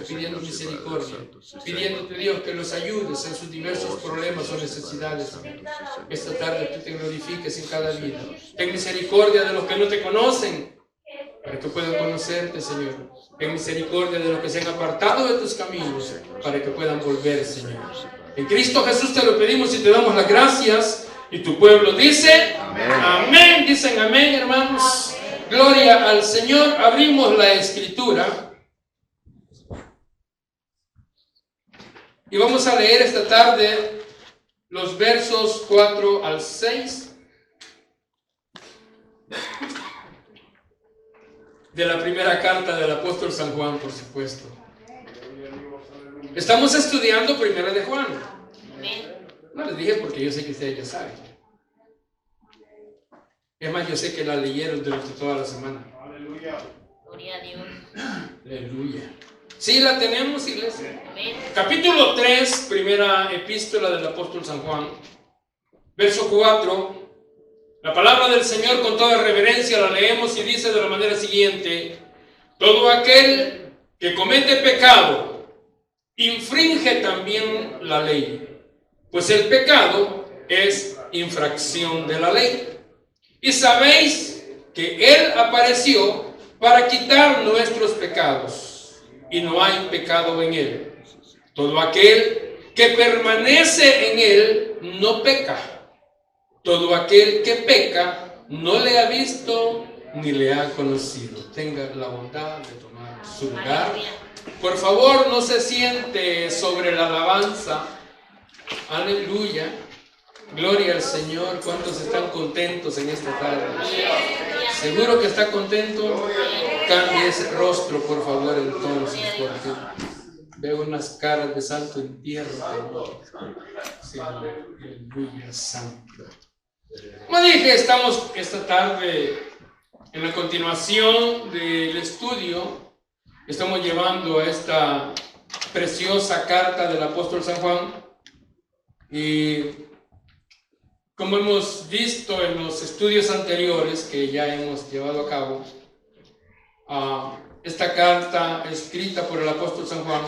pidiendo misericordia, pidiéndote, Dios, que los ayudes en sus diversos problemas o necesidades. Esta tarde tú te glorifiques en cada vida. Ten misericordia de los que no te conocen, para que puedan conocerte, Señor. Ten misericordia de los que se han apartado de tus caminos, para que puedan volver, Señor. En Cristo Jesús te lo pedimos y te damos las gracias. Y tu pueblo dice, amén. Amén. Dicen amén, hermanos. Gloria al Señor. Abrimos la Escritura. Y vamos a leer esta tarde los versos 4 al 6. De la primera carta del apóstol San Juan, por supuesto. Estamos estudiando Primera de Juan. No les dije porque yo sé que ustedes ya saben. Es más, yo sé que la leyeron durante toda la semana. Aleluya. Gloria a Dios. Aleluya. Sí, la tenemos, iglesia. Capítulo 3, primera epístola del apóstol San Juan. Verso 4. La palabra del Señor con toda reverencia la leemos y dice de la manera siguiente: todo aquel que comete pecado infringe también la ley, pues el pecado es infracción de la ley. Y sabéis que Él apareció para quitar nuestros pecados, y no hay pecado en Él. Todo aquel que permanece en Él no peca. Todo aquel que peca no le ha visto ni le ha conocido. Tenga la bondad de tomar su lugar. Por favor, no se siente sobre la alabanza. Aleluya. Gloria al Señor. ¿Cuántos están contentos en esta tarde? ¿Seguro que está contento? Cambie ese rostro, por favor, entonces, porque veo unas caras de santo entierro. Sí, aleluya, santo. Como dije, estamos esta tarde en la continuación del estudio. Estamos llevando a esta preciosa carta del apóstol San Juan. Y como hemos visto en los estudios anteriores que ya hemos llevado a cabo, esta carta escrita por el apóstol San Juan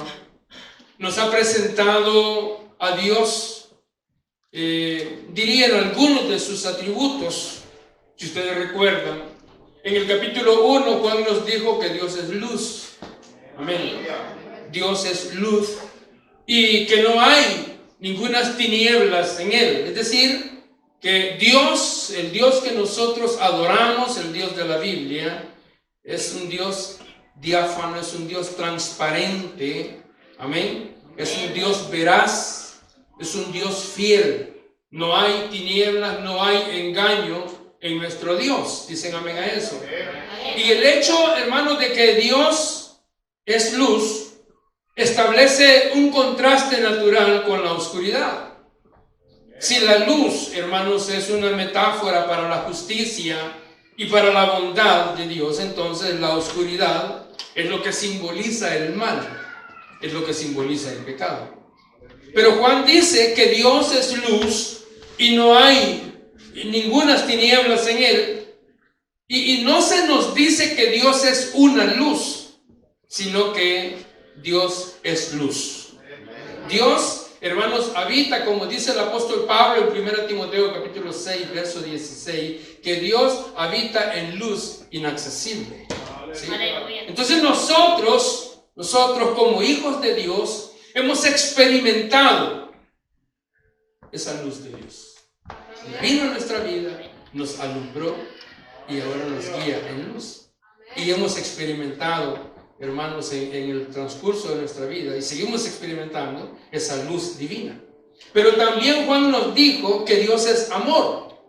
nos ha presentado a Dios, dirían algunos de sus atributos. Si ustedes recuerdan, en el capítulo 1 Juan nos dijo que Dios es luz. Amén. Dios es luz y que no hay ninguna tinieblas en Él. Es decir, que Dios, el Dios que nosotros adoramos, el Dios de la Biblia, es un Dios diáfano, es un Dios transparente. Amén. Es un Dios veraz, es un Dios fiel. No hay tinieblas, no hay engaño en nuestro Dios. Dicen amén a eso. Y el hecho, hermanos, de que Dios es luz, establece un contraste natural con la oscuridad. Si la luz, hermanos, es una metáfora para la justicia y para la bondad de Dios, entonces la oscuridad es lo que simboliza el mal, es lo que simboliza el pecado. Pero Juan dice que Dios es luz y no hay ninguna tinieblas en Él. Y no se nos dice que Dios es una luz, sino que Dios es luz. Dios, hermanos, habita, como dice el apóstol Pablo en 1 Timoteo capítulo 6, verso 16, que Dios habita en luz inaccesible. ¿Sí? Entonces nosotros como hijos de Dios hemos experimentado esa luz de Dios. Vino a nuestra vida, nos alumbró y ahora nos guía en luz. Y hemos experimentado, hermanos, en el transcurso de nuestra vida, y seguimos experimentando esa luz divina. Pero también Juan nos dijo que Dios es amor.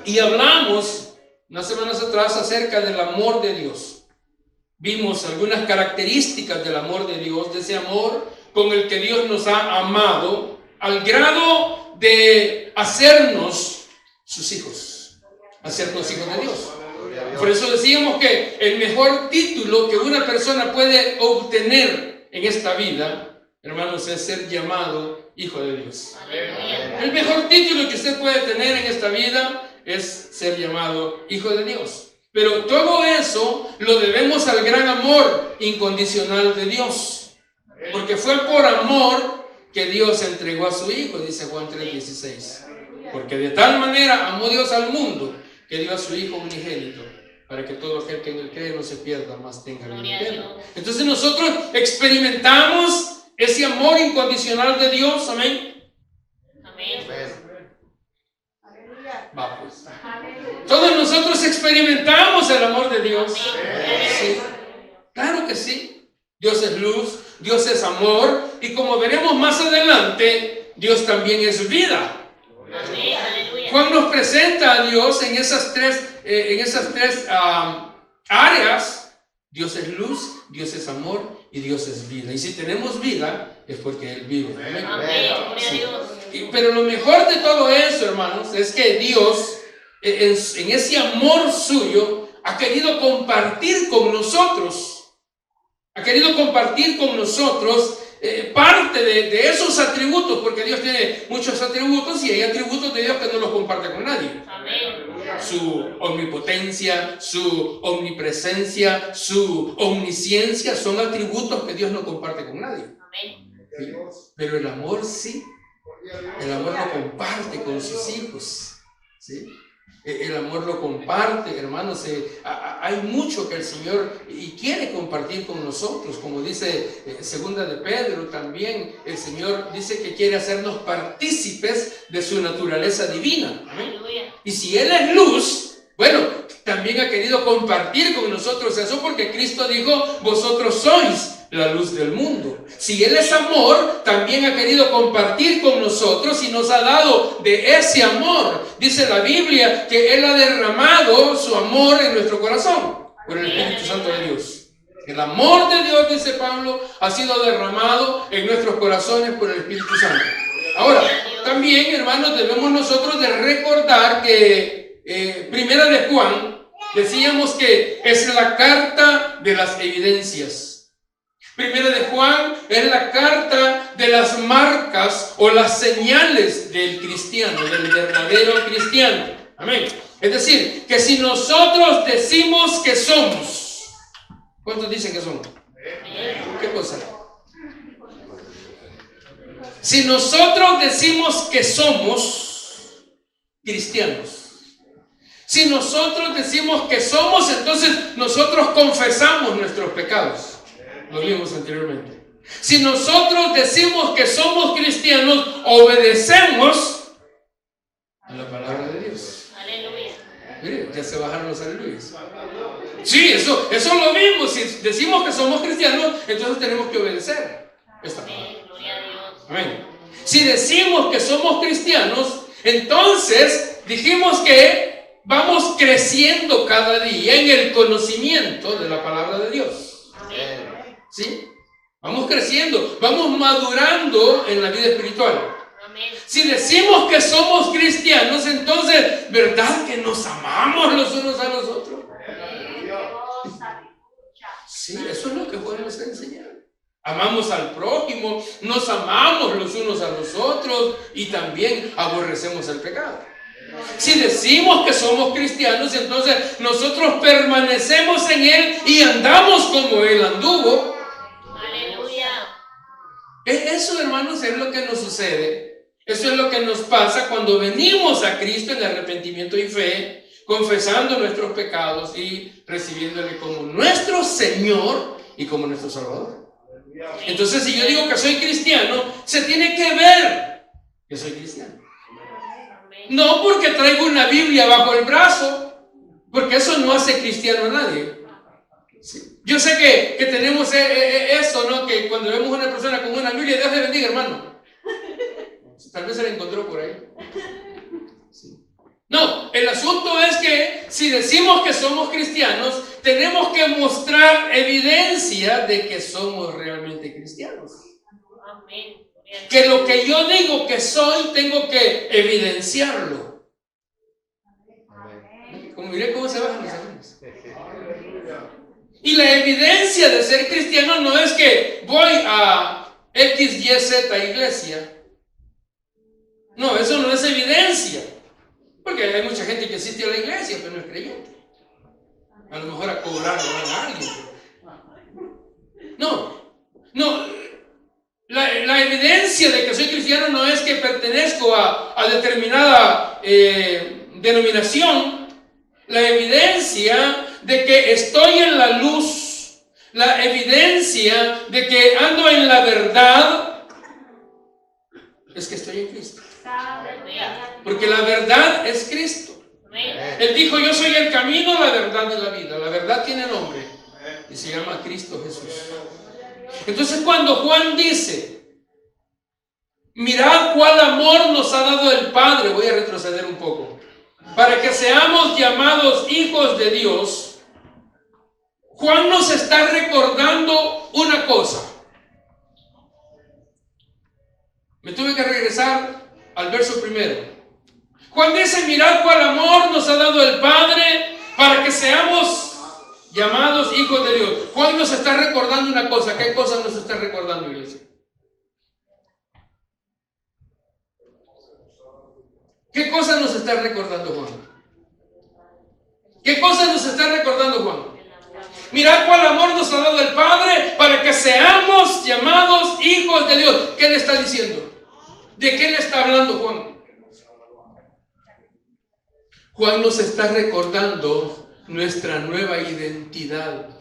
Y hablamos unas semanas atrás acerca del amor de Dios. Vimos algunas características del amor de Dios, de ese amor con el que Dios nos ha amado al grado de hacernos sus hijos, hacernos hijos de Dios. Por eso decíamos que el mejor título que una persona puede obtener en esta vida, hermanos, es ser llamado hijo de Dios. El mejor título que usted puede tener en esta vida es ser llamado hijo de Dios. Pero todo eso lo debemos al gran amor incondicional de Dios. Porque fue por amor que Dios entregó a su Hijo, dice Juan 3:16. Porque de tal manera amó Dios al mundo que dio a su Hijo unigénito, para que todo aquel que en él cree no se pierda, mas tenga vida eterna. Entonces nosotros experimentamos ese amor incondicional de Dios, amén. Amén. Va pues. Todos nosotros experimentamos el amor de Dios. Sí. Claro que sí. Dios es luz, Dios es amor, y como veremos más adelante, Dios también es vida. Juan nos presenta a Dios en esas tres áreas. Dios es luz, Dios es amor y Dios es vida. Y si tenemos vida, es porque Él vive. Amén. Sí. Pero lo mejor de todo eso, hermanos, es que Dios, en ese amor suyo, ha querido compartir con nosotros. Ha querido compartir con nosotros parte de esos atributos, porque Dios tiene muchos atributos y hay atributos de Dios que no los comparte con nadie. Amén. Su omnipotencia, su omnipresencia, su omnisciencia son atributos que Dios no comparte con nadie. Amén. ¿Sí? Pero el amor sí. El amor lo comparte con sus hijos. ¿Sí? El amor lo comparte, hermanos. Hay mucho que el Señor quiere compartir con nosotros, como dice segunda de Pedro también. El Señor dice que quiere hacernos partícipes de su naturaleza divina. ¿Amén? Y si Él es luz, bueno, también ha querido compartir con nosotros eso, porque Cristo dijo: vosotros sois la luz del mundo. Si Él es amor, también ha querido compartir con nosotros y nos ha dado de ese amor. Dice la Biblia que Él ha derramado su amor en nuestro corazón por el Espíritu Santo de Dios. El amor de Dios, dice Pablo, ha sido derramado en nuestros corazones por el Espíritu Santo. Ahora, también, hermanos, debemos nosotros de recordar que Primera de Juan, decíamos que es la carta de las evidencias. Primera de Juan es la carta de las marcas o las señales del cristiano, del verdadero cristiano. Amén. Es decir, que si nosotros decimos que somos, ¿cuántos dicen que somos? ¿Qué cosa? Si nosotros decimos que somos cristianos, si nosotros decimos que somos, entonces nosotros confesamos nuestros pecados. Lo vimos anteriormente. Si nosotros decimos que somos cristianos, obedecemos a la palabra de Dios. Aleluya. Mire, ya se bajaron los aleluyas. Sí, eso lo vimos. Si decimos que somos cristianos, entonces tenemos que obedecer esta palabra. Gloria a Dios. Amén. Si decimos que somos cristianos, entonces dijimos que vamos creciendo cada día en el conocimiento de la palabra de Dios. Amén. ¿Sí? Vamos creciendo, vamos madurando en la vida espiritual. Amén. Si decimos que somos cristianos, entonces, ¿verdad que nos amamos los unos a los otros? Sí, eso es lo que Juan nos enseña. Amamos al prójimo, nos amamos los unos a los otros y también aborrecemos el pecado. Si decimos que somos cristianos, entonces nosotros permanecemos en Él y andamos como Él anduvo. Aleluya. Eso, hermanos, es lo que nos sucede. Eso es lo que nos pasa cuando venimos a Cristo en arrepentimiento y fe, confesando nuestros pecados y recibiéndole como nuestro Señor y como nuestro Salvador. Entonces, si yo digo que soy cristiano, se tiene que ver que soy cristiano. No porque traigo una Biblia bajo el brazo, porque eso no hace cristiano a nadie. Sí. Yo sé que tenemos eso, ¿no? Que cuando vemos a una persona con una Biblia, Dios le bendiga, hermano. Tal vez se la encontró por ahí. Sí. No, el asunto es que si decimos que somos cristianos, tenemos que mostrar evidencia de que somos realmente cristianos. Amén. Que lo que yo digo que soy, tengo que evidenciarlo. Como miré cómo se bajan los ánimos. Y la evidencia de ser cristiano no es que voy a X, Y, Z iglesia. No, eso no es evidencia. Porque hay mucha gente que asiste a la iglesia, pero no es creyente. A lo mejor a cobrar a alguien. No. La evidencia de que soy cristiano no es que pertenezco a determinada denominación. La evidencia de que estoy en la luz, la evidencia de que ando en la verdad, es que estoy en Cristo. Porque la verdad es Cristo. Él dijo, yo soy el camino, la verdad y la vida. La verdad tiene nombre y se llama Cristo Jesús. Entonces cuando Juan dice, mirad cuál amor nos ha dado el Padre, voy a retroceder un poco, para que seamos llamados hijos de Dios, Juan nos está recordando una cosa. Me tuve que regresar al verso primero. Juan dice, mirad cuál amor nos ha dado el Padre para que seamos llamados hijos de Dios. Juan nos está recordando una cosa. ¿Qué cosa nos está recordando, iglesia? ¿Qué cosa nos está recordando Juan? ¿Qué cosa nos está recordando Juan? Mirad cuál amor nos ha dado el Padre para que seamos llamados hijos de Dios. ¿Qué le está diciendo? ¿De qué le está hablando Juan? Juan nos está recordando nuestra nueva identidad.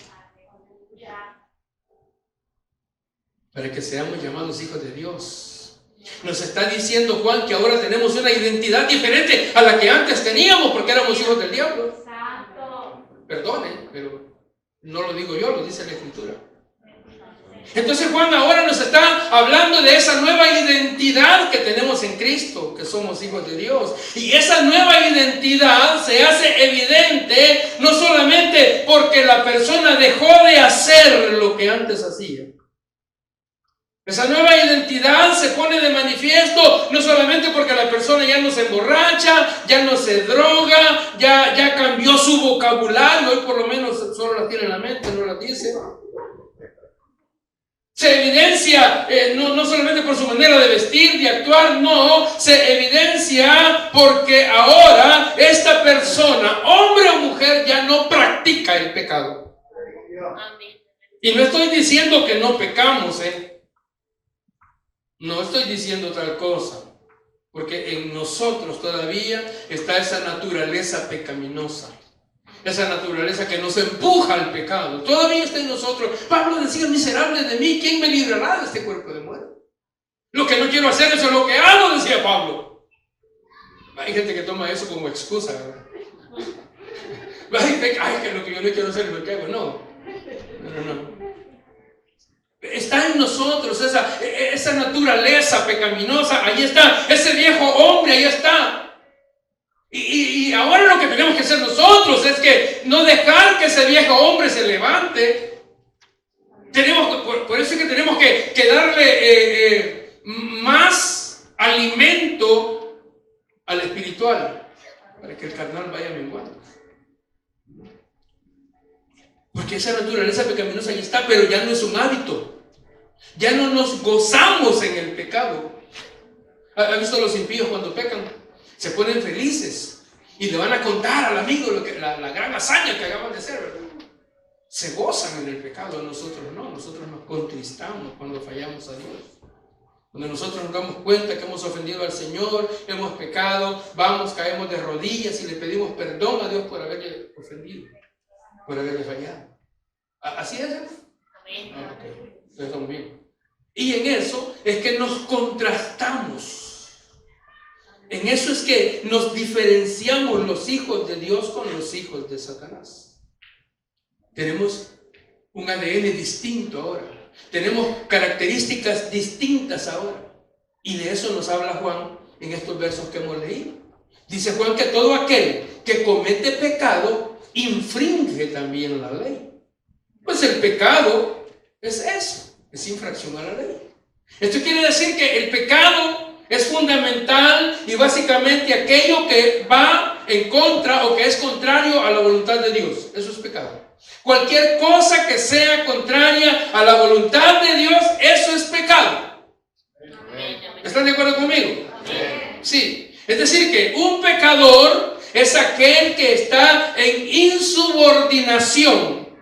Para que seamos llamados hijos de Dios. Nos está diciendo Juan que ahora tenemos una identidad diferente a la que antes teníamos porque éramos hijos del diablo. Perdone, pero no lo digo yo, lo dice la Escritura. Entonces Juan ahora nos está hablando de esa nueva identidad que tenemos en Cristo, que somos hijos de Dios. Y esa nueva identidad se hace evidente no solamente porque la persona dejó de hacer lo que antes hacía. Esa nueva identidad se pone de manifiesto no solamente porque la persona ya no se emborracha, ya no se droga, ya cambió su vocabulario, hoy por lo menos solo la tiene en la mente, no la dice. Se evidencia no solamente por su manera de vestir, de actuar, no, se evidencia porque ahora esta persona, hombre o mujer, ya no practica el pecado. Y no estoy diciendo que no pecamos, no estoy diciendo tal cosa, porque en nosotros todavía está esa naturaleza pecaminosa. Esa naturaleza que nos empuja al pecado. Todavía está en nosotros. Pablo decía, miserable de mí, ¿quién me librará de este cuerpo de muerte? Lo que no quiero hacer, eso es lo que hago, decía Pablo. Hay gente que toma eso como excusa, ¿verdad? Ay, que lo que yo no quiero hacer es lo que hago. No. Está en nosotros esa naturaleza pecaminosa. Ahí está. Ese viejo hombre, ahí está. Y ahora lo que tenemos que hacer nosotros es que no dejar que ese viejo hombre se levante. Por eso es que tenemos que darle más alimento al espiritual para que el carnal vaya menguando. Porque esa naturaleza pecaminosa ahí está, pero ya no es un hábito. Ya no nos gozamos en el pecado. ¿Ha visto los impíos cuando pecan? Se ponen felices y le van a contar al amigo la gran hazaña que acaban de hacer, ¿verdad? Se gozan en el pecado, nosotros no. Nosotros nos contristamos cuando fallamos a Dios. Cuando nosotros nos damos cuenta que hemos ofendido al Señor, hemos pecado, caemos de rodillas y le pedimos perdón a Dios por haberle ofendido, por haberle fallado. ¿Así es? Amén. Okay. Entonces estamos bien. Y en eso es que nos contrastamos. En eso es que nos diferenciamos los hijos de Dios con los hijos de Satanás. Tenemos un ADN distinto ahora. Tenemos características distintas ahora. Y de eso nos habla Juan en estos versos que hemos leído. Dice Juan que todo aquel que comete pecado infringe también la ley. Pues el pecado es eso, es infracción a la ley. Esto quiere decir que el pecado es fundamental y básicamente aquello que va en contra o que es contrario a la voluntad de Dios. Eso es pecado. Cualquier cosa que sea contraria a la voluntad de Dios, eso es pecado. ¿Están de acuerdo conmigo? Sí. Es decir que un pecador es aquel que está en insubordinación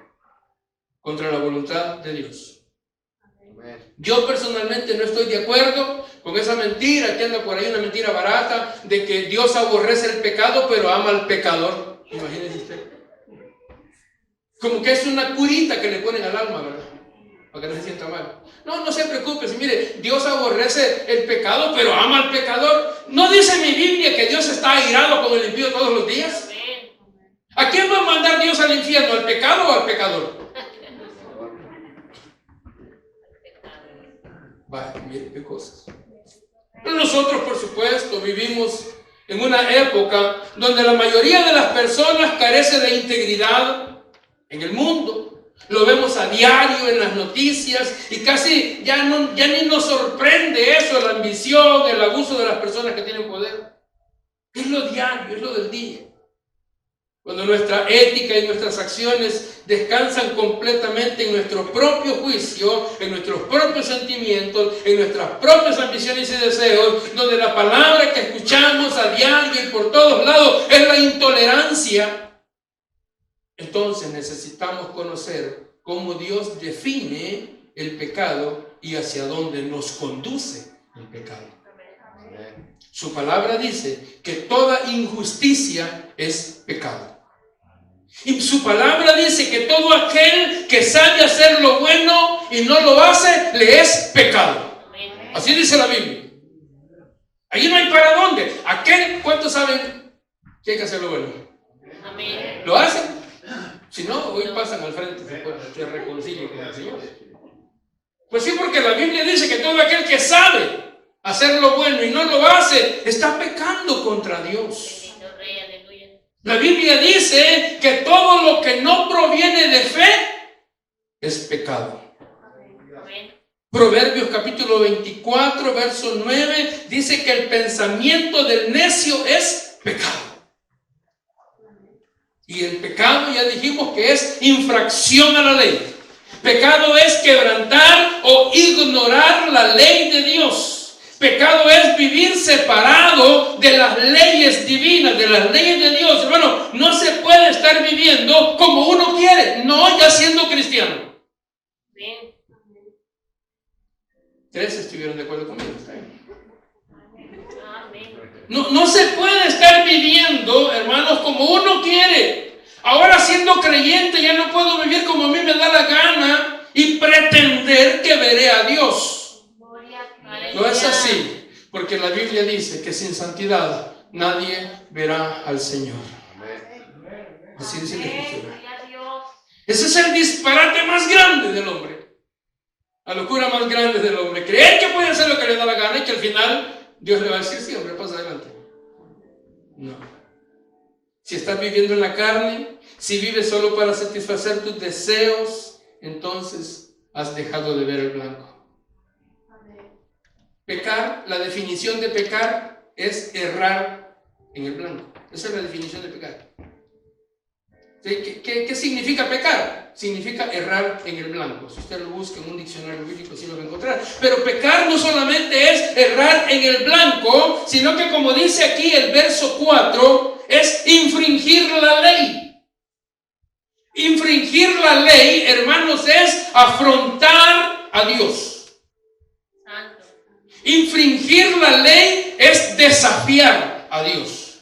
contra la voluntad de Dios. Yo personalmente no estoy de acuerdo con esa mentira que anda por ahí, una mentira barata, de que Dios aborrece el pecado pero ama al pecador. Imagínese usted. Como que es una curita que le ponen al alma, ¿verdad? Para que no se sienta mal. No, no se preocupe, si mire, Dios aborrece el pecado pero ama al pecador. ¿No dice mi Biblia que Dios está airado con el impío todos los días? ¿A quién va a mandar Dios al infierno? ¿Al pecado o al pecador? Vaya, mire qué cosas. Pero nosotros, por supuesto, vivimos en una época donde la mayoría de las personas carece de integridad en el mundo. Lo vemos a diario en las noticias y casi ya ni nos sorprende eso, la ambición, el abuso de las personas que tienen poder. Es lo diario, es lo del día. Cuando nuestra ética y nuestras acciones descansan completamente en nuestro propio juicio, en nuestros propios sentimientos, en nuestras propias ambiciones y deseos, donde la palabra que escuchamos a diario y por todos lados es la intolerancia, entonces necesitamos conocer cómo Dios define el pecado y hacia dónde nos conduce el pecado. Su palabra dice que toda injusticia es pecado. Y su palabra dice que todo aquel que sabe hacer lo bueno y no lo hace, le es pecado. Así dice la Biblia. Ahí no hay para dónde. ¿Cuántos saben que hay que hacer lo bueno? Amén. ¿Lo hacen? Si no, hoy pasan al frente, se reconcilien con el Señor. Pues sí, porque la Biblia dice que todo aquel que sabe hacer lo bueno y no lo hace, está pecando contra Dios. La Biblia dice que todo lo que no proviene de fe es pecado. Proverbios capítulo 24, verso 9, dice que el pensamiento del necio es pecado. Y el pecado ya dijimos que es infracción a la ley. Pecado es quebrantar o ignorar la ley de Dios. Pecado es vivir separado de las leyes divinas, de las leyes de Dios. Hermano, no se puede estar viviendo como uno quiere, no ya siendo cristiano. Bien. 3 estuvieron de acuerdo conmigo. ¿Está bien? Amén. No se puede estar viviendo, hermanos, como uno quiere. Ahora siendo creyente ya no puedo vivir como a mí me da la gana y pretender que veré a Dios. No es así, porque la Biblia dice que sin santidad nadie verá al Señor. Así dice la Escritura. Ese es el disparate más grande del hombre. La locura más grande del hombre. Creer que puede hacer lo que le da la gana y que al final Dios le va a decir, sí, hombre, pasa adelante. No. Si estás viviendo en la carne, si vives solo para satisfacer tus deseos, entonces has dejado de ver el blanco. Pecar, la definición de pecar es errar en el blanco. Esa es la definición de pecar. ¿Qué significa pecar? Significa errar en el blanco. Si usted lo busca en un diccionario bíblico, sí lo va a encontrar. Pero pecar no solamente es errar en el blanco, sino que, como dice aquí el verso 4, es infringir la ley. Infringir la ley, hermanos, es afrontar a Dios. Infringir la ley es desafiar a Dios.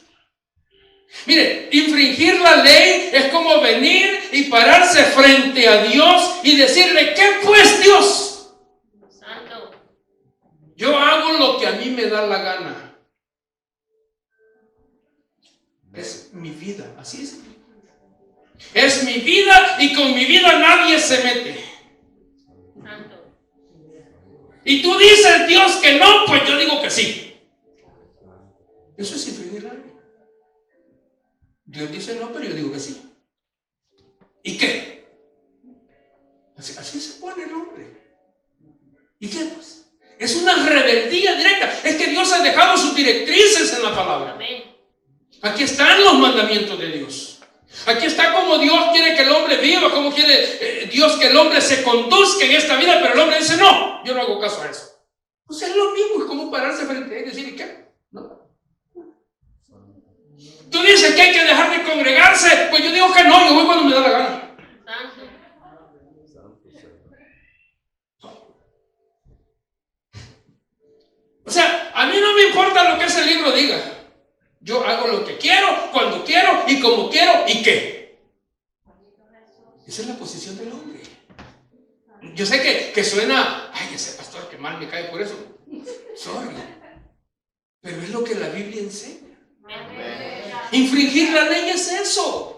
Mire, infringir la ley es como venir y pararse frente a Dios y decirle, ¿qué pues, Dios? Santo. Yo hago lo que a mí me da la gana. Es mi vida, así es. Es mi vida y con mi vida nadie se mete. Y tú dices, Dios, que no, pues yo digo que sí. Eso es infringir la ley. Dios dice no, pero yo digo que sí. ¿Y qué? Así se pone el hombre. ¿Y qué pues? Es una rebeldía directa. Es que Dios ha dejado sus directrices en la palabra. Amén. Aquí están los mandamientos de Dios. Aquí está como Dios quiere que el hombre viva, como quiere Dios que el hombre se conduzca en esta vida, pero el hombre dice, no, yo no hago caso a eso. Pues es lo mismo, es como pararse frente a él y decir, ¿y qué? No. Tú dices que hay que dejar de congregarse, pues yo digo que no, yo voy cuando me da la gana. no me importa lo que ese libro diga. Yo hago lo que quiero, cuando quiero y como quiero y qué. Esa es la posición del hombre. Yo sé que suena, ay, ese pastor que mal me cae por eso. Sorry. Pero es lo que la Biblia enseña. Infringir la ley es eso.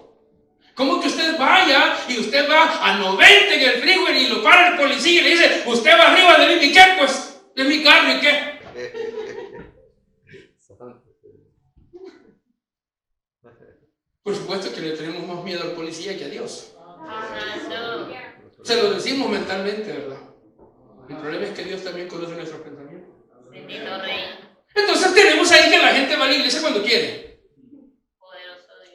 ¿Cómo que usted vaya y usted va a 90 en el freeway y lo para el policía y le dice, usted va arriba de mí, ¿y qué? Pues de mi carro, ¿y qué? Por supuesto que le tenemos más miedo al policía que a Dios. Se lo decimos mentalmente, ¿verdad? El problema es que Dios también conoce nuestros pensamientos. Bendito Rey. Entonces tenemos ahí que la gente va a la iglesia cuando quiere.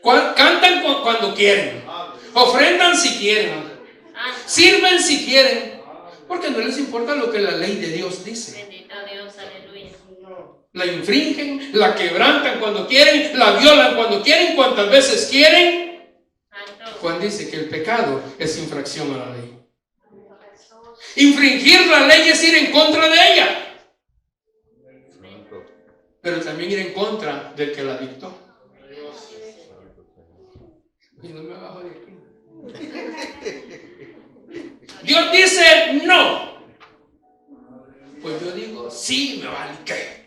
Cantan cuando quieren. Ofrendan si quieren. Sirven si quieren. Porque no les importa lo que la ley de Dios dice. Bendito Dios, aleluya. La infringen, la quebrantan cuando quieren, la violan cuando quieren, cuantas veces quieren. Juan dice que el pecado es infracción a la ley. Infringir la ley es ir en contra de ella, pero también ir en contra del que la dictó. Y no me bajo de aquí. Dios dice no, pues yo digo sí, me vale qué.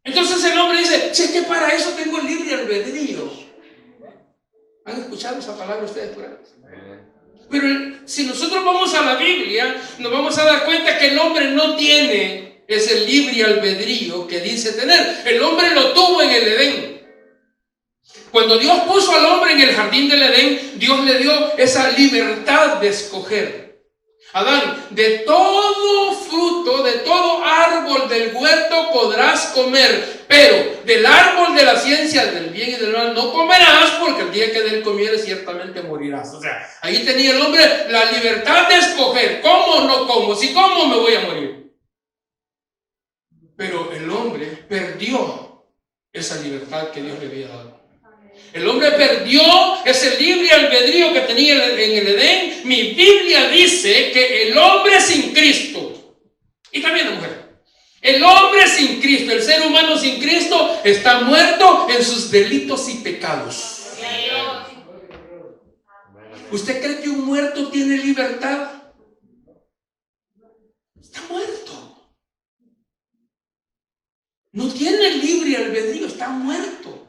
Entonces el hombre dice, si es que para eso tengo libre albedrío. ¿Han escuchado esa palabra ustedes por ahí? Pero si nosotros vamos a la Biblia, nos vamos a dar cuenta que el hombre no tiene ese libre albedrío que dice tener. El hombre lo tuvo en el Edén. Cuando Dios puso al hombre en el jardín del Edén, Dios le dio esa libertad de escoger. Adán, de todo fruto, de todo árbol del huerto podrás comer, pero del árbol de la ciencia del bien y del mal no comerás, porque el día que de él comieres ciertamente morirás. O sea, ahí tenía el hombre la libertad de escoger, como o no como, si como me voy a morir. Pero el hombre perdió esa libertad que Dios le había dado. El hombre perdió ese libre albedrío que tenía en el Edén. Mi Biblia dice que el hombre sin Cristo, y también la mujer, el hombre sin Cristo, el ser humano sin Cristo, está muerto en sus delitos y pecados. ¿Usted cree que un muerto tiene libertad? Está muerto. No tiene libre albedrío, está muerto.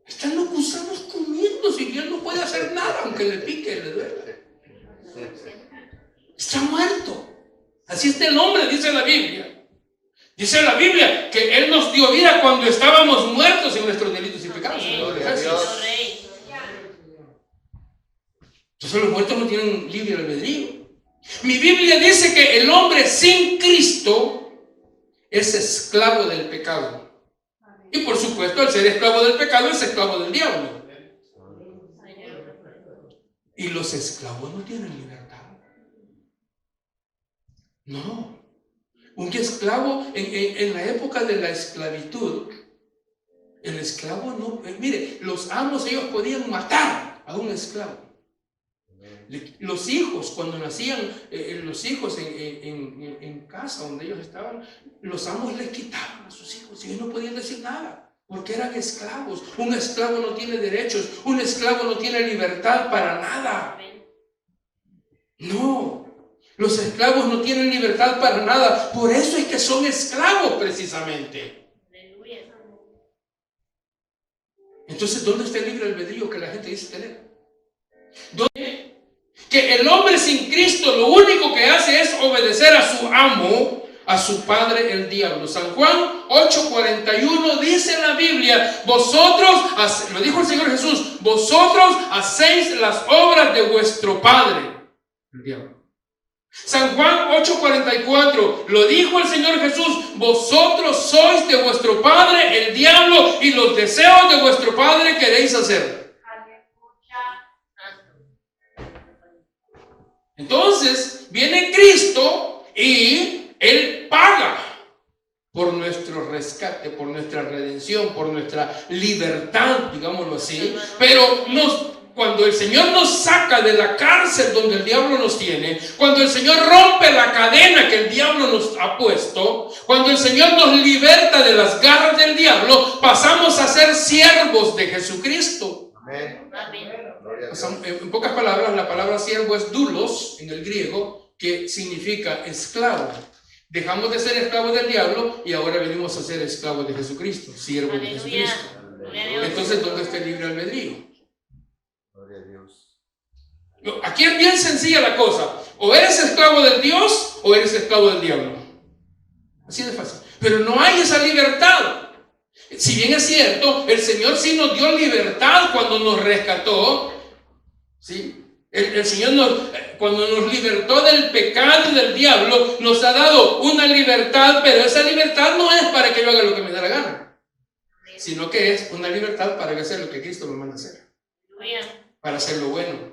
Están los gusanos comiendo, si Dios no puede hacer nada, aunque le pique, le duele. Está muerto. Así está el hombre, dice la Biblia. Dice la Biblia que Él nos dio vida cuando estábamos muertos en nuestros delitos y pecados. Entonces los muertos no tienen libre albedrío. Mi Biblia dice que el hombre sin Cristo es esclavo del pecado. Y por supuesto, al ser esclavo del pecado, es esclavo del diablo. Y los esclavos no tienen libertad. No. Un esclavo, en la época de la esclavitud, el esclavo no... mire, los amos, ellos podían matar a un esclavo. Los hijos, cuando nacían los hijos en casa donde ellos estaban, los amos les quitaban a sus hijos y ellos no podían decir nada porque eran esclavos. Un esclavo no tiene derechos, un esclavo no tiene libertad para nada. No, los esclavos no tienen libertad para nada, por eso es que son esclavos precisamente. Entonces, ¿dónde está el libre albedrío que la gente dice tener? ¿Dónde? Que el hombre sin Cristo lo único que hace es obedecer a su amo, a su padre el diablo. San Juan 8:41 dice en la Biblia, vosotros, lo dijo el Señor Jesús, vosotros hacéis las obras de vuestro padre el diablo. San Juan 8:44 lo dijo el Señor Jesús, vosotros sois de vuestro padre el diablo y los deseos de vuestro padre queréis hacer. Entonces viene Cristo y Él paga por nuestro rescate, por nuestra redención, por nuestra libertad, digámoslo así, pero nos cuando el Señor nos saca de la cárcel donde el diablo nos tiene, cuando el Señor rompe la cadena que el diablo nos ha puesto, cuando el Señor nos liberta de las garras del diablo, pasamos a ser siervos de Jesucristo. Amén. Amén. En pocas palabras, la palabra siervo es doulos en el griego, que significa esclavo. Dejamos de ser esclavos del diablo y ahora venimos a ser esclavos de Jesucristo, siervos de Aleluya. Jesucristo. Gloria a Dios. Entonces, ¿dónde está el libre albedrío? Gloria a Dios. Aquí es bien sencilla la cosa. O eres esclavo del Dios o eres esclavo del diablo. Así de fácil. Pero no hay esa libertad. Si bien es cierto, el Señor sí nos dio libertad cuando nos rescató. ¿Sí? El Señor cuando nos libertó del pecado y del diablo, nos ha dado una libertad, pero esa libertad no es para que yo haga lo que me dé la gana, sino que es una libertad para hacer lo que Cristo me manda hacer. Aleluya. Para hacer lo bueno.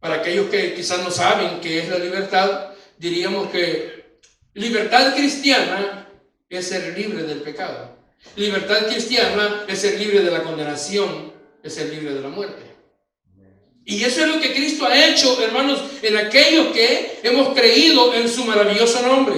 Para aquellos que quizás no saben qué es la libertad, diríamos que libertad cristiana es ser libre del pecado. Libertad cristiana es ser libre de la condenación, es ser libre de la muerte. Y eso es lo que Cristo ha hecho, hermanos, en aquellos que hemos creído en su maravilloso nombre.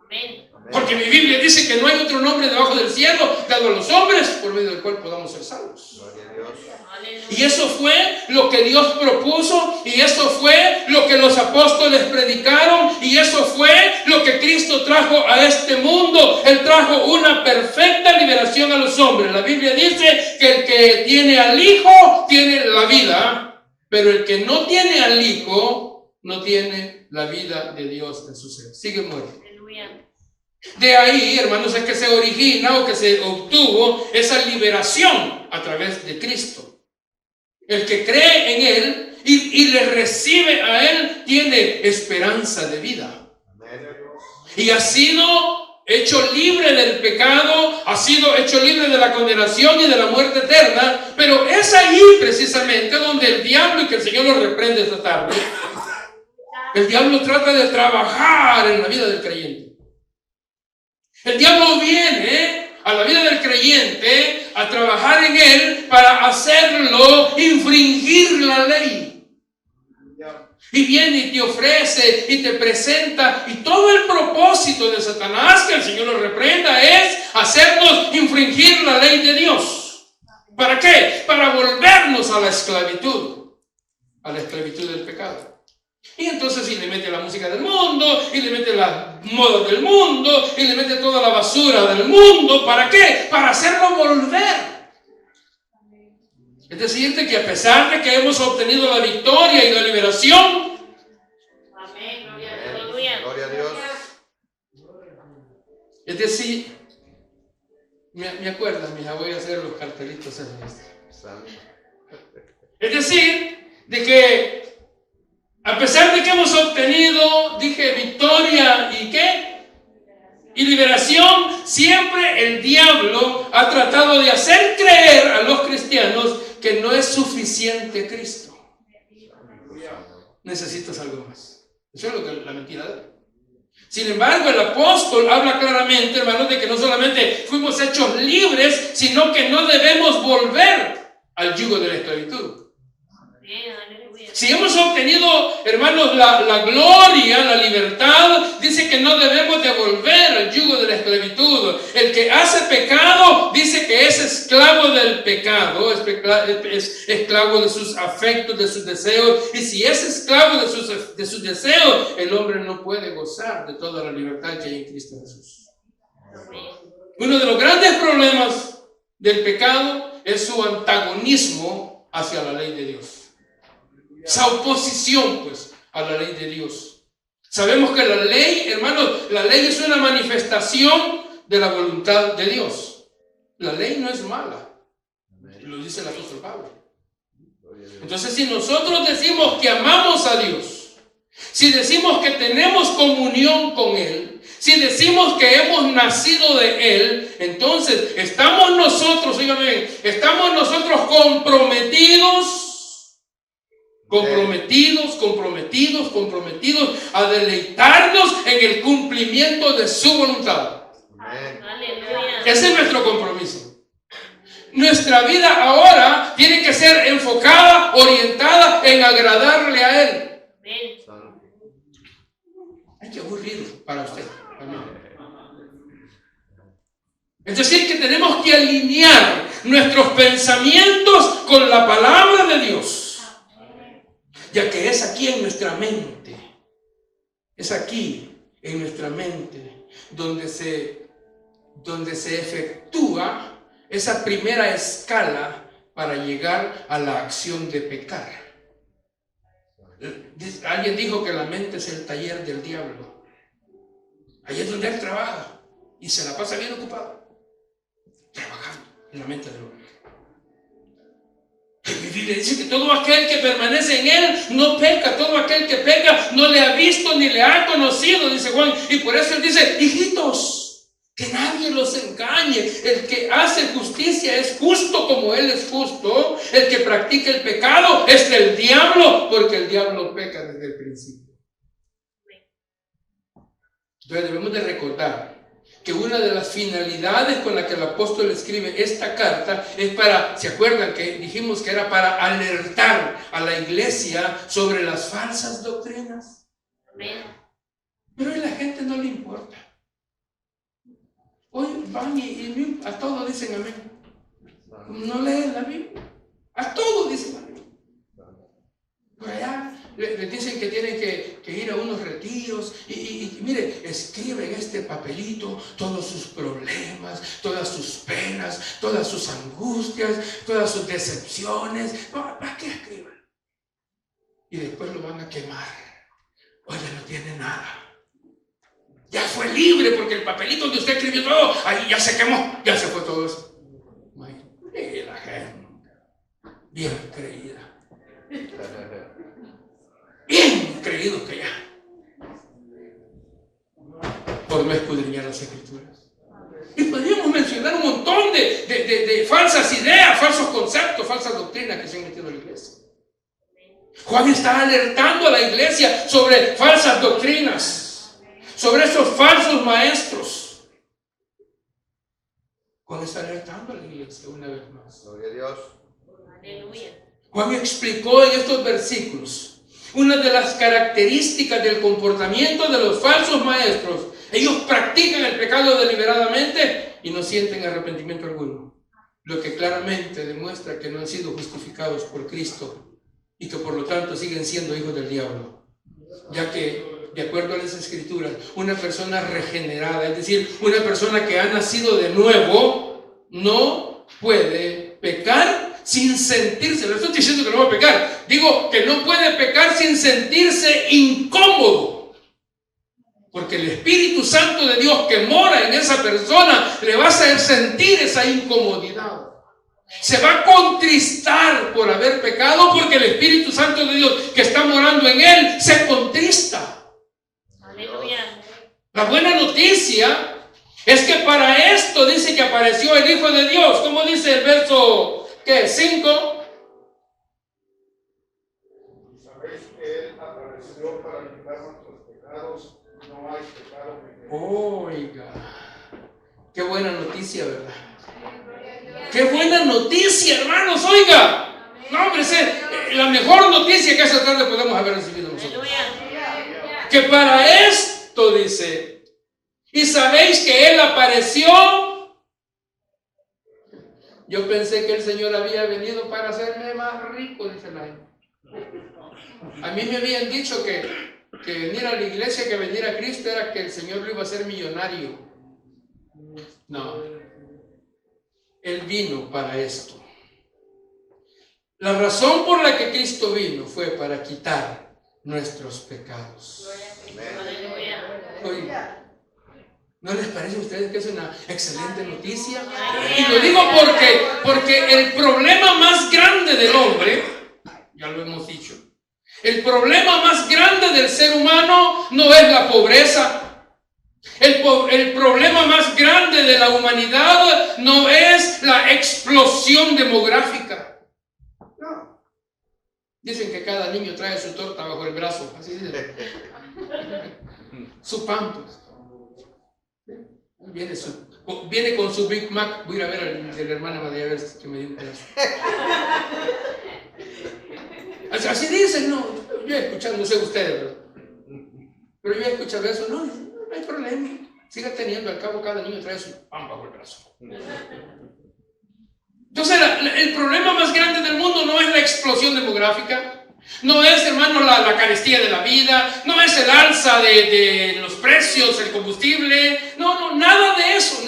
Amén. Porque mi Biblia dice que no hay otro nombre debajo del cielo dado a los hombres por medio del cual podamos ser salvos. Gloria a Dios. Aleluya. Y eso fue lo que Dios propuso, y eso fue lo que los apóstoles predicaron, y eso fue lo que Cristo trajo a este mundo. Él trajo una perfecta liberación a los hombres. La Biblia dice que el que tiene al Hijo tiene la vida, pero el que no tiene al Hijo no tiene la vida de Dios en su ser. Sigue muerto. Aleluya. De ahí, hermanos, es que se origina o que se obtuvo esa liberación a través de Cristo. El que cree en Él y le recibe a Él tiene esperanza de vida. Amén. Y ha sido hecho libre del pecado, ha sido hecho libre de la condenación y de la muerte eterna. Pero es ahí precisamente donde el diablo, y que el Señor lo reprende esta tarde, el diablo trata de trabajar en la vida del creyente. El diablo viene a la vida del creyente a trabajar en él para hacerlo infringir la ley. Y viene y te ofrece y te presenta, y todo el propósito de Satanás, que el Señor lo reprenda, es hacernos infringir la ley de Dios. ¿Para qué? Para volvernos a la esclavitud del pecado. Y entonces si le mete la música del mundo, y le mete las modas del mundo, y le mete toda la basura del mundo. ¿Para qué? Para hacerlo volver. Es decir, que a pesar de que hemos obtenido la victoria y la liberación, Amén. Aleluya. Gloria a Dios. es decir, me acuerdo, mija, voy a hacer los cartelitos en esto. Santo. Es decir, de que a pesar de que hemos obtenido, dije, victoria y ¿qué? Y liberación, siempre el diablo ha tratado de hacer creer a los cristianos que no es suficiente Cristo. Necesitas algo más. Eso es lo que la mentira da. Sin embargo, el apóstol habla claramente, hermanos, de que no solamente fuimos hechos libres, sino que no debemos volver al yugo de la esclavitud. Amén. Aleluya. Si hemos obtenido, hermanos, la gloria, la libertad, dice que no debemos de volver al yugo de la esclavitud. El que hace pecado dice que es esclavo del pecado, es esclavo de sus afectos, de sus deseos. Y si es esclavo de sus deseos, el hombre no puede gozar de toda la libertad que hay en Cristo Jesús. Amén. Uno de los grandes problemas del pecado es su antagonismo hacia la ley de Dios. Esa oposición, pues, a la ley de Dios. Sabemos que la ley, hermanos, la ley es una manifestación de la voluntad de Dios. La ley no es mala. Lo dice el apóstol Pablo. Entonces, si nosotros decimos que amamos a Dios, si decimos que tenemos comunión con Él, si decimos que hemos nacido de Él, entonces estamos nosotros, oígame bien, estamos nosotros comprometidos a deleitarnos en el cumplimiento de su voluntad. Amén. Aleluya. Ese es nuestro compromiso. nuestra vida ahora tiene que ser enfocada, orientada en agradarle a Él. Amén. Ay, qué aburrido para usted. Amén. Es decir, que tenemos que alinear nuestros pensamientos con la palabra de Dios, ya que es aquí en nuestra mente, es aquí en nuestra mente donde se efectúa esa primera escala para llegar a la acción de pecar. Alguien dijo que la mente es el taller del diablo. Ahí es donde él trabaja y se la pasa bien ocupado, trabajando en la mente del hombre. La Biblia dice que todo aquel que permanece en él no peca, todo aquel que peca no le ha visto ni le ha conocido, dice Juan. Y por eso él dice: hijitos, que nadie los engañe. El que hace justicia es justo como él es justo. El que practica el pecado es del diablo, porque el diablo peca desde el principio. Entonces debemos de recordar que una de las finalidades con la que el apóstol escribe esta carta es para, ¿se acuerdan que dijimos que era para alertar a la iglesia sobre las falsas doctrinas? Amén. Pero a la gente no le importa. Hoy van y a todo dicen amén. No leen la Biblia. A todo dicen amén. Por allá les dicen que tienen que ir a unos retiros y mire, escriben en este papelito todos sus problemas, todas sus penas, todas sus angustias, todas sus decepciones. ¿Para qué escriban? Y después lo van a quemar. Oye, no tiene nada. Ya fue libre porque el papelito donde usted escribió todo, ahí ya se quemó, ya se fue todo eso. Y la gente, bien creída. Bien creídos que ya, por no escudriñar las escrituras. Y podríamos mencionar un montón de falsas ideas, falsos conceptos, falsas doctrinas que se han metido en la iglesia. Juan está alertando a la iglesia sobre falsas doctrinas, sobre esos falsos maestros. Juan está alertando a la iglesia una vez más. Gloria a Dios. Aleluya. Juan explicó en estos versículos una de las características del comportamiento de los falsos maestros. Ellos practican el pecado deliberadamente y no sienten arrepentimiento alguno, lo que claramente demuestra que no han sido justificados por Cristo y que por lo tanto siguen siendo hijos del diablo, ya que de acuerdo a las escrituras, una persona regenerada, es decir, una persona que ha nacido de nuevo, no puede pecar sin sentirse, no estoy diciendo que no va a pecar, digo que no puede pecar sin sentirse incómodo, porque el Espíritu Santo de Dios que mora en esa persona le va a hacer sentir esa incomodidad. Se va a contristar por haber pecado porque el Espíritu Santo de Dios que está morando en él se contrista. Aleluya. La buena noticia es que para esto dice que apareció el Hijo de Dios. ¿Cómo dice el verso 5? Sabéis que Él apareció para quitar nuestros pecados, no hay pecado en Él. Oiga, qué buena noticia, ¿verdad? Qué buena noticia, hermanos, oiga. No, hombre, la mejor noticia que esta tarde podemos haber recibido nosotros. Aleluya. Que para esto dice, y sabéis que Él apareció. Yo pensé que el Señor había venido para hacerme más rico, dice la gente. A mí me habían dicho que venir a la iglesia, que venir a Cristo era que el Señor lo iba a hacer millonario. No, Él vino para esto. La razón por la que Cristo vino fue para quitar nuestros pecados. Aleluya. Oiga, ¿no les parece a ustedes que es una excelente noticia? Amén. Y lo digo porque el problema más grande del hombre, ya lo hemos dicho, el problema más grande del ser humano no es la pobreza. El problema más grande de la humanidad no es la explosión demográfica. No. Dicen que cada niño trae su torta bajo el brazo, así dicen. Su pan, pues. Viene con su Big Mac. Voy a ir a ver al hermano Madrid a ver que me dio un pedazo. Así dicen, no. Yo he escuchado, no sé ustedes, pero yo he escuchado eso. No hay problema. Siga teniendo, al cabo cada niño trae su pan bajo el brazo. Entonces, el problema más grande del mundo no es la explosión demográfica. No es, hermano, la carestía de la vida, no es el alza de los precios, el combustible, no, nada de eso,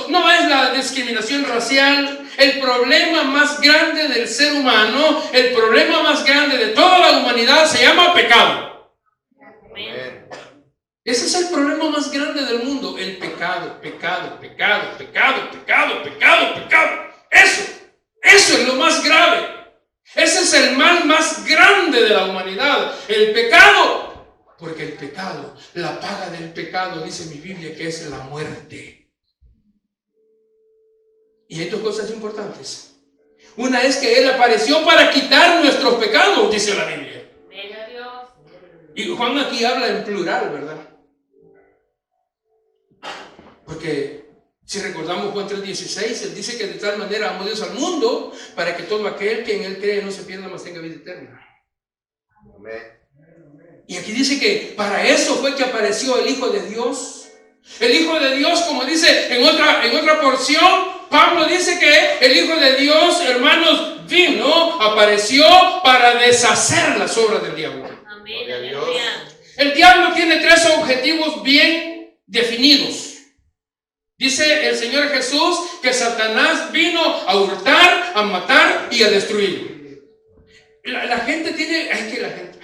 no es la discriminación racial. El problema más grande del ser humano, el problema más grande de toda la humanidad se llama pecado. Amén. Ese es el problema más grande del mundo, el pecado. Eso es lo más grave. Ese es el mal más grande de la humanidad, el pecado. Porque el pecado, la paga del pecado, dice mi Biblia, que es la muerte. Y hay dos cosas importantes. Una es que Él apareció para quitar nuestros pecados, dice la Biblia. Venga Dios. Y Juan aquí habla en plural, ¿verdad? Porque si recordamos Juan 3:16, Él dice que de tal manera amó Dios al mundo para que todo aquel que en Él cree no se pierda, mas tenga vida eterna. Amén. Y aquí dice que para eso fue que apareció el Hijo de Dios. El Hijo de Dios, como dice en otra porción, Pablo dice que el Hijo de Dios, hermanos, apareció para deshacer las obras del diablo. Amén. Gloria a Dios. Aleluya. El diablo tiene tres objetivos bien definidos. Dice el Señor Jesús que Satanás vino a hurtar, a matar y a destruir. La gente tiene... Es que la gente...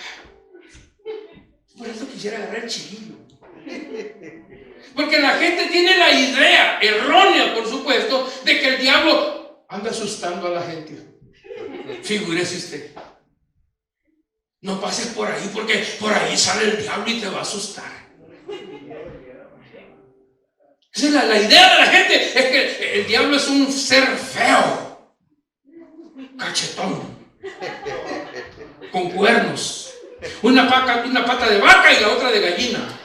Por eso quisiera agarrar el chiquillo. Porque la gente tiene la idea, errónea por supuesto, de que el diablo anda asustando a la gente. Figúrese usted. No pases por ahí porque por ahí sale el diablo y te va a asustar. La idea de la gente es que el diablo es un ser feo, cachetón, con cuernos, una pata de vaca y la otra de gallina,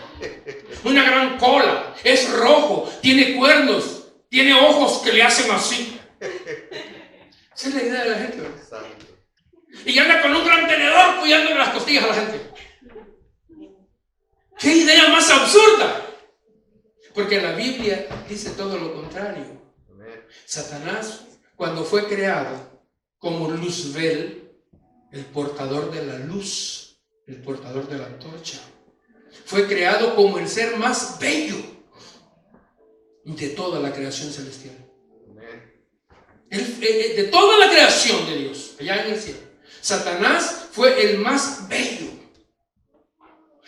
una gran cola, es rojo, tiene cuernos, tiene ojos que le hacen así. Esa es la idea de la gente, ¿verdad? Santo. Y anda con un gran tenedor cuidándole las costillas a la gente. ¡Qué idea más absurda! Porque la Biblia dice todo lo contrario. Amén. Satanás, cuando fue creado como Luzbel, el portador de la luz, el portador de la antorcha, fue creado como el ser más bello de toda la creación celestial. Amén. De toda la creación de Dios, allá en el cielo, Satanás fue el más bello.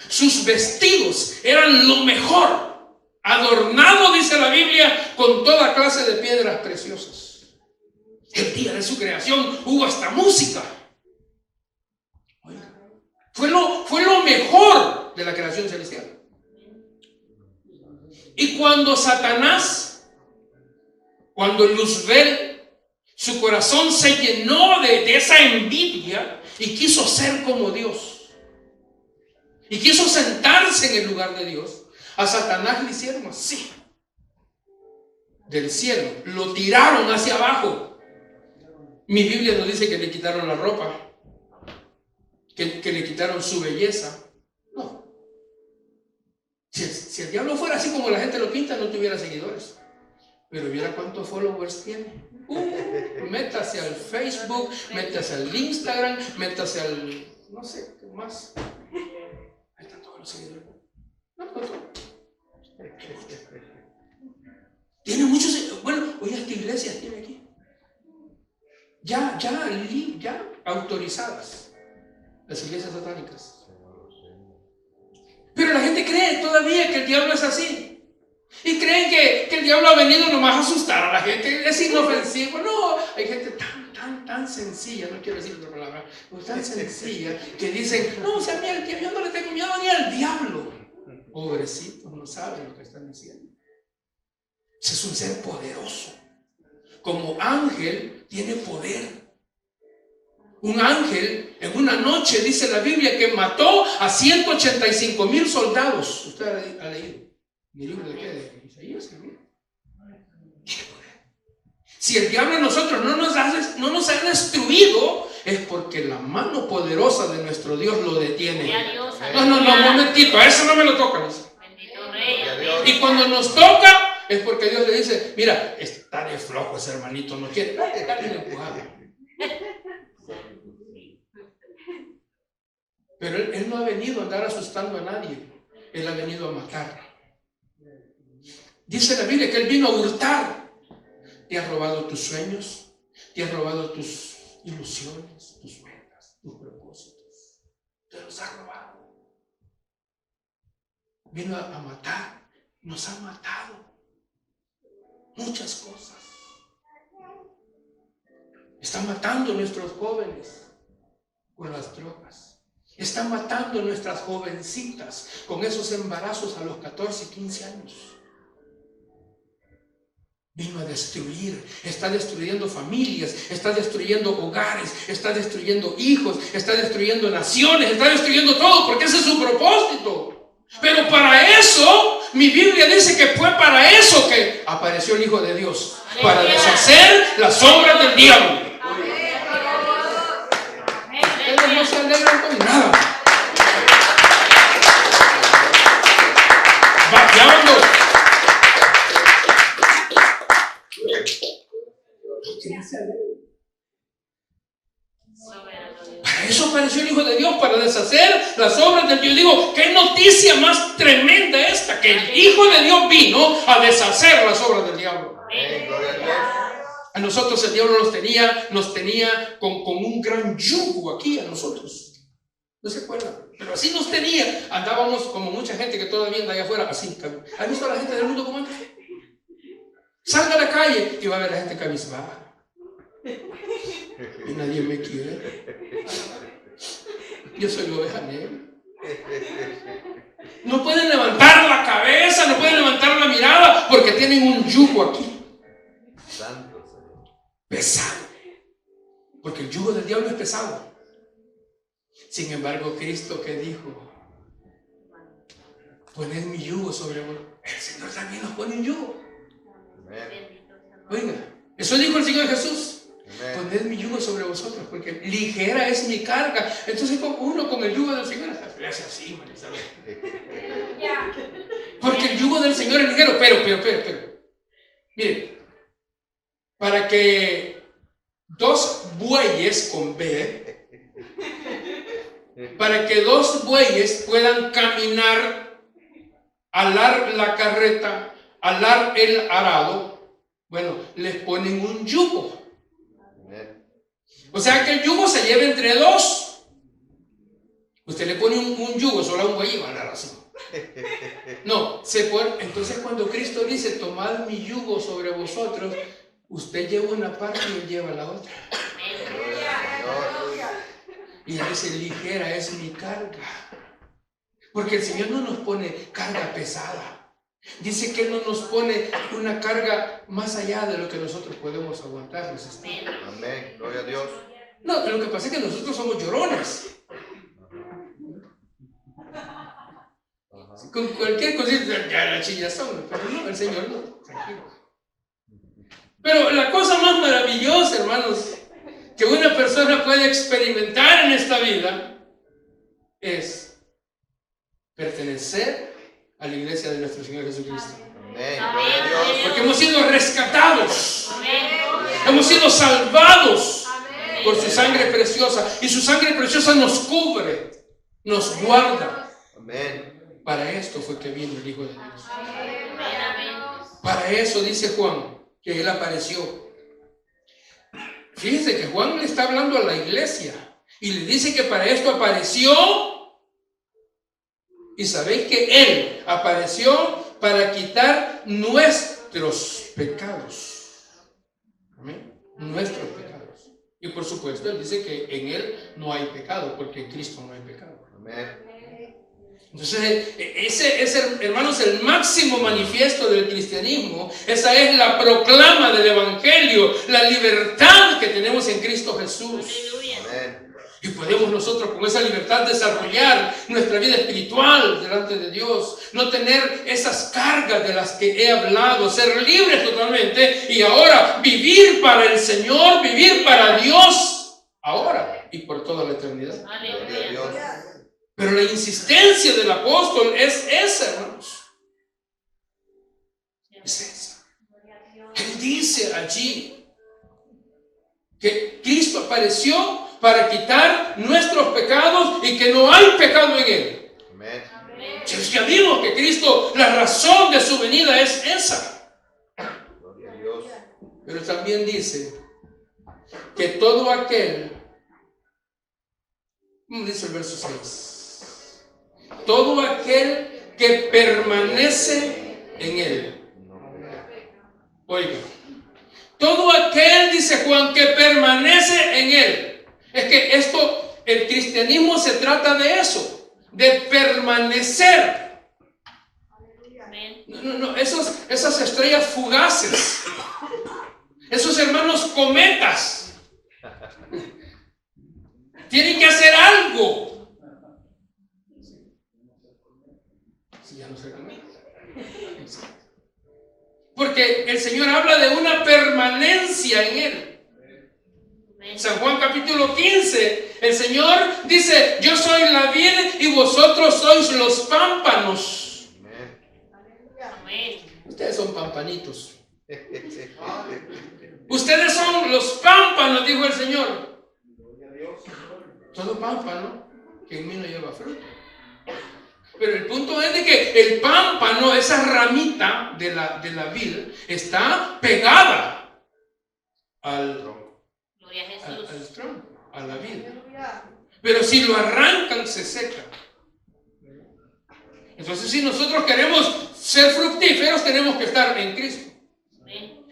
Sus vestidos eran lo mejor. Adornado, dice la Biblia, con toda clase de piedras preciosas. El día de su creación hubo hasta música. Oiga, fue lo mejor de la creación celestial. Y cuando Luzbel, su corazón se llenó de esa envidia y quiso ser como Dios, y quiso sentarse en el lugar de Dios, a Satanás le hicieron así, del cielo, lo tiraron hacia abajo. Mi Biblia nos dice que le quitaron la ropa, que le quitaron su belleza. No. Si el diablo fuera así como la gente lo pinta, no tuviera seguidores. Pero viera cuántos followers tiene. Métase al Facebook, métase al Instagram, métase al... no sé, ¿qué más? Ahí están todos los seguidores. No. Tiene muchos... Bueno, hoy hasta iglesias tiene aquí. Ya autorizadas. Las iglesias satánicas. Pero la gente cree todavía que el diablo es así. Y creen que el diablo ha venido nomás a asustar a la gente. Es inofensivo. No, hay gente tan sencilla, no quiero decir otra palabra, pero tan sencilla que dicen, no, o sea, mira, yo no le tengo miedo ni al diablo. Pobrecitos, no saben lo que están diciendo. Ese es un ser poderoso. Como ángel, tiene poder. Un ángel en una noche, dice la Biblia, que mató a 185,000 soldados. Usted ha leído. ¿En el libro de qué? De Isaías, ¿no? Si el diablo a nosotros no nos ha destruido, es porque la mano poderosa de nuestro Dios lo detiene. No, momentito, a eso no me lo tocan. Bendito Rey. Y cuando nos toca, es porque Dios le dice, mira, está de flojo ese hermanito, no quiere, dale empujado. Pero él no ha venido a andar asustando a nadie, él ha venido a matar. Dice la Biblia que él vino a hurtar. Te ha robado tus sueños, te ha robado tus ilusiones, tus metas, tus propósitos. Te los ha robado. Vino a matar, nos ha matado. Muchas cosas. Está matando a nuestros jóvenes con las drogas. Está matando a nuestras jovencitas con esos embarazos a los 14 y 15 años. Vino a destruir, está destruyendo familias, está destruyendo hogares, está destruyendo hijos, está destruyendo naciones, está destruyendo todo, porque ese es su propósito. Pero para eso, mi Biblia dice que fue para eso que apareció el Hijo de Dios, para deshacer las obras del diablo. Ustedes no se alegran con nada. Vaciando. Para eso apareció el Hijo de Dios, para deshacer las obras del Dios. Digo, qué noticia más tremenda esta, que el Hijo de Dios vino a deshacer las obras del diablo. A nosotros el diablo nos tenía con un gran yugo aquí a nosotros. ¿No se acuerdan? Pero así nos tenía. Andábamos como mucha gente que todavía anda allá afuera, así. ¿Han visto a la gente del mundo como anda? Salga a la calle y va a ver a la gente cabizbaja. Y nadie me quiere. Yo soy la oveja negra. No pueden levantar la cabeza, no pueden levantar la mirada porque tienen un yugo aquí. Pesado. Porque el yugo del diablo es pesado. Sin embargo, Cristo que dijo, poned mi yugo sobre vos. El Señor también nos pone un yugo. Oiga, eso dijo el Señor Jesús. Poned mi yugo sobre vosotros, porque ligera es mi carga. Entonces uno con el yugo del Señor le hace así, ¿sabes? Porque el yugo del Señor es ligero. Pero miren, para que dos bueyes con B, para que dos bueyes puedan caminar, alar la carreta, alar el arado, bueno, les ponen un yugo. O sea que el yugo se lleva entre dos. Usted le pone un yugo solo a un buey y va a andar así. No, entonces cuando Cristo dice, tomad mi yugo sobre vosotros, usted lleva una parte y él lleva la otra. Y él dice, ligera es mi carga. Porque el Señor no nos pone carga pesada. Dice que Él no nos pone una carga más allá de lo que nosotros podemos aguantar. Amén, gloria a Dios. No, lo que pasa es que nosotros somos llorones. Con cualquier cosita, ya la chillazón, pero no, el Señor no, tranquilo. Pero la cosa más maravillosa, hermanos, que una persona puede experimentar en esta vida es pertenecer a la iglesia de nuestro Señor Jesucristo. Amén, gloria a Dios. Porque hemos sido rescatados, hemos sido salvados por su sangre preciosa, y su sangre preciosa nos cubre, nos guarda. Amén. Para esto fue que vino el Hijo de Dios. Para eso dice Juan que Él apareció. Fíjense que Juan le está hablando a la iglesia y le dice que para esto apareció. Y sabéis que Él apareció para quitar nuestros pecados. Amén. Nuestros pecados. Y por supuesto Él dice que en Él no hay pecado, porque en Cristo no hay pecado. Amén. Entonces, ese es, hermanos, el máximo manifiesto del cristianismo. Esa es la proclama del evangelio, la libertad que tenemos en Cristo Jesús. Amén. Y podemos nosotros con esa libertad desarrollar nuestra vida espiritual delante de Dios. No tener esas cargas de las que he hablado. Ser libres totalmente. Y ahora vivir para el Señor, vivir para Dios. Ahora y por toda la eternidad. Gloria a Dios. Pero la insistencia del apóstol es esa, hermanos. Es esa. Él dice allí que Cristo apareció para quitar nuestros pecados y que no hay pecado en Él. Amén. Si ya vimos que Cristo, la razón de su venida es esa. Gloria a Dios. Pero también dice que todo aquel, ¿cómo dice el verso 6? Todo aquel que permanece en Él. Oiga, todo aquel, dice Juan, que permanece en Él. Es que esto, el cristianismo se trata de eso, de permanecer. No, esas estrellas fugaces, esos hermanos cometas, tienen que hacer algo. Si ya no se cometa. Porque el Señor habla de una permanencia en Él. San Juan capítulo 15, el Señor dice: yo soy la vid y vosotros sois los pámpanos. Ustedes son pampanitos. Ustedes son los pámpanos, dijo el Señor. Todo pámpano que en mí no lleva fruto. Pero el punto es de que el pámpano, esa ramita de la vid, está pegada al tronco, a la vid. Pero si lo arrancan, se seca. Entonces, si nosotros queremos ser fructíferos, tenemos que estar en Cristo.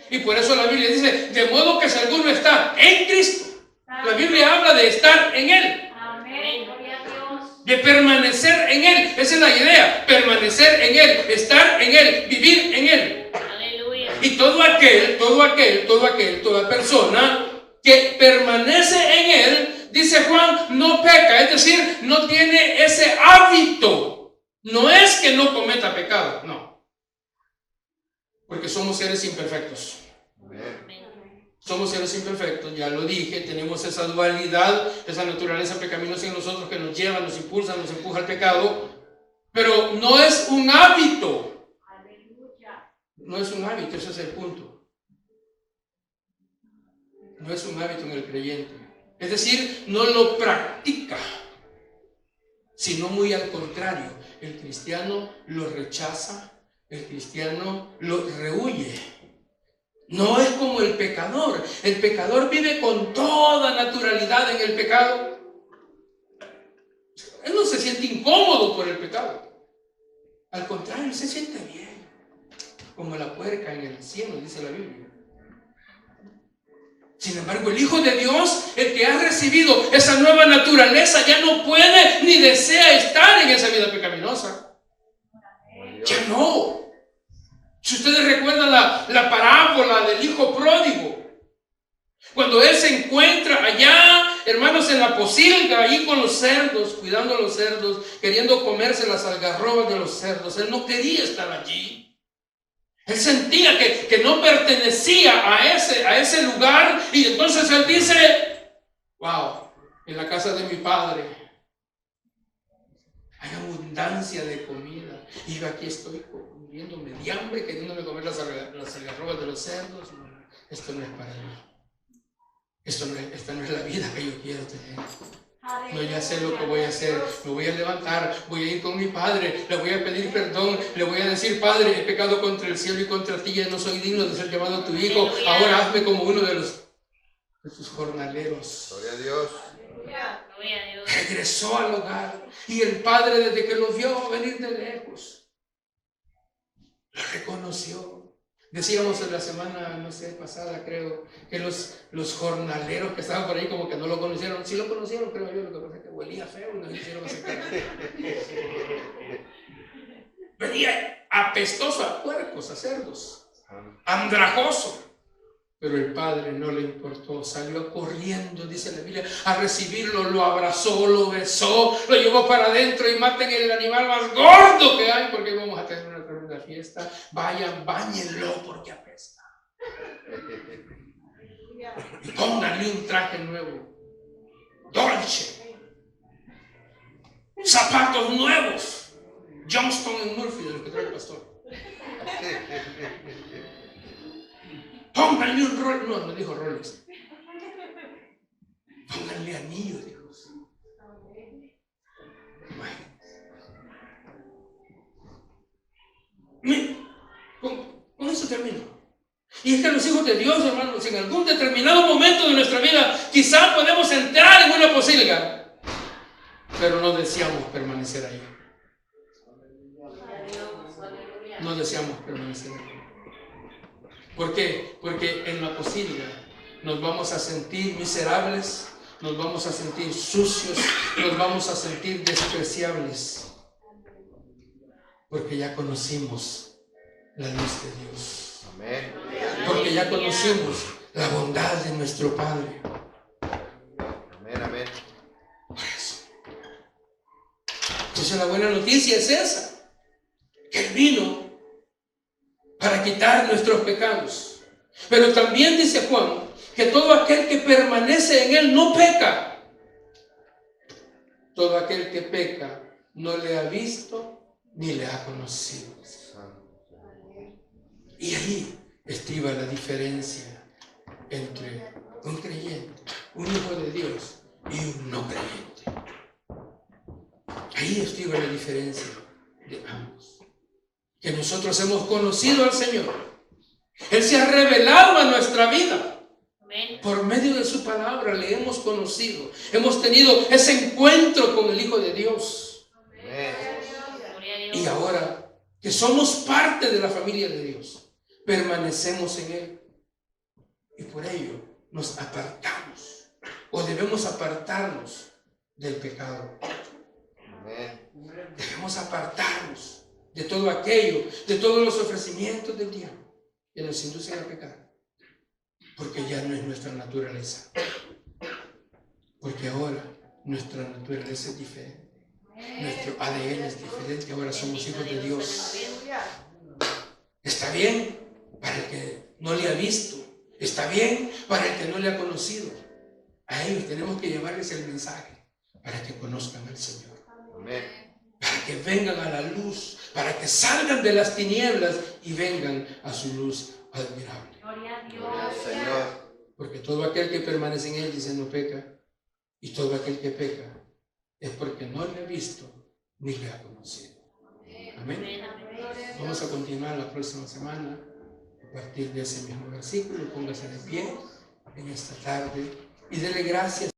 Y por eso la Biblia dice: de modo que si alguno está en Cristo, la Biblia habla de estar en Él. De permanecer en Él. Esa es la idea. Permanecer en Él, estar en Él, vivir en Él. Aleluya. Y toda persona que permanece en Él, dice Juan, no peca. Es decir, no tiene ese hábito. No es que no cometa pecado, no. Porque somos seres imperfectos. Somos seres imperfectos, ya lo dije, tenemos esa dualidad, esa naturaleza pecaminosa en nosotros que nos lleva, nos impulsa, nos empuja al pecado, pero no es un hábito. No es un hábito, ese es el punto. No es un hábito en el creyente. Es decir, no lo practica, sino muy al contrario. El cristiano lo rechaza, el cristiano lo rehúye. No es como el pecador. El pecador vive con toda naturalidad en el pecado. Él no se siente incómodo por el pecado. Al contrario, él se siente bien. Como la puerca en el cielo, dice la Biblia. Sin embargo, el Hijo de Dios, el que ha recibido esa nueva naturaleza, ya no puede ni desea estar en esa vida pecaminosa. Ya no. Si ustedes recuerdan la parábola del hijo pródigo, cuando él se encuentra allá, hermanos, en la posilga, ahí con los cerdos, cuidando a los cerdos, queriendo comerse las algarrobas de los cerdos, él no quería estar allí. Él sentía que no pertenecía a ese lugar, y entonces él dice: wow, en la casa de mi padre hay abundancia de comida, y yo aquí estoy muriéndome de hambre, queriéndome comer las algarrobas de los cerdos. Esto no es para mí. Esta no es la vida que yo quiero tener. No, ya sé lo que voy a hacer. Me voy a levantar, voy a ir con mi padre, le voy a pedir perdón, le voy a decir: Padre, he pecado contra el cielo y contra ti, ya no soy digno de ser llamado tu hijo. Ahora hazme como uno de tus jornaleros. Gloria a Dios. Regresó al hogar, y el padre, desde que lo vio venir de lejos, lo reconoció. Decíamos en la semana, no sé, pasada, creo, que los jornaleros que estaban por ahí como que no lo conocieron. Sí lo conocieron, creo yo, lo que pasa es que huelía feo y nos hicieron acercar. Venía apestoso a puercos, a cerdos, andrajoso. Pero el padre no le importó, salió corriendo, dice la Biblia, a recibirlo, lo abrazó, lo besó, lo llevó para adentro y maten el animal más gordo que hay porque vamos a tener una tremenda fiesta. Vayan, báñenlo porque apesta. Y pónganle un traje nuevo, dolce, zapatos nuevos, Johnston & Murphy, de lo que trae el pastor. Pónganle un Rolex, no dijo Rolex. Pónganle anillo, dijo. Bueno, con eso termino. Y es que los hijos de Dios, hermanos, en algún determinado momento de nuestra vida, quizás podemos entrar en una posilga, pero no deseamos permanecer ahí. No deseamos permanecer ahí. ¿Por qué? Porque en la posilga nos vamos a sentir miserables, nos vamos a sentir sucios, nos vamos a sentir despreciables. Porque ya conocimos la luz de Dios. Amén. Porque ya conocimos la bondad de nuestro Padre. Amén, amén. Por eso. Entonces la buena noticia es esa. Que Él vino para quitar nuestros pecados. Pero también dice Juan que todo aquel que permanece en Él no peca. Todo aquel que peca no le ha visto ni le ha conocido. Y ahí estriba la diferencia entre un creyente, un hijo de Dios y un no creyente. Ahí estriba la diferencia de ambos. Que nosotros hemos conocido al Señor. Él se ha revelado a nuestra vida. Por medio de su palabra le hemos conocido. Hemos tenido ese encuentro con el Hijo de Dios. Y ahora que somos parte de la familia de Dios, permanecemos en Él. Y por ello nos apartamos. O debemos apartarnos del pecado. Debemos apartarnos de todo aquello, de todos los ofrecimientos del diablo que nos inducen a pecar, porque ya no es nuestra naturaleza, porque ahora nuestra naturaleza es diferente, nuestro ADN es diferente, ahora somos hijos de Dios. Está bien para el que no le ha visto, está bien para el que no le ha conocido. A ellos tenemos que llevarles el mensaje para que conozcan al Señor. Amén. Para que vengan a la luz, para que salgan de las tinieblas y vengan a su luz admirable. Gloria a Dios. Señor. Porque todo aquel que permanece en Él, dice, no peca. Y todo aquel que peca es porque no le ha visto ni le ha conocido. Amén. Vamos a continuar la próxima semana a partir de ese mismo versículo. Póngase de pie en esta tarde y dele gracias.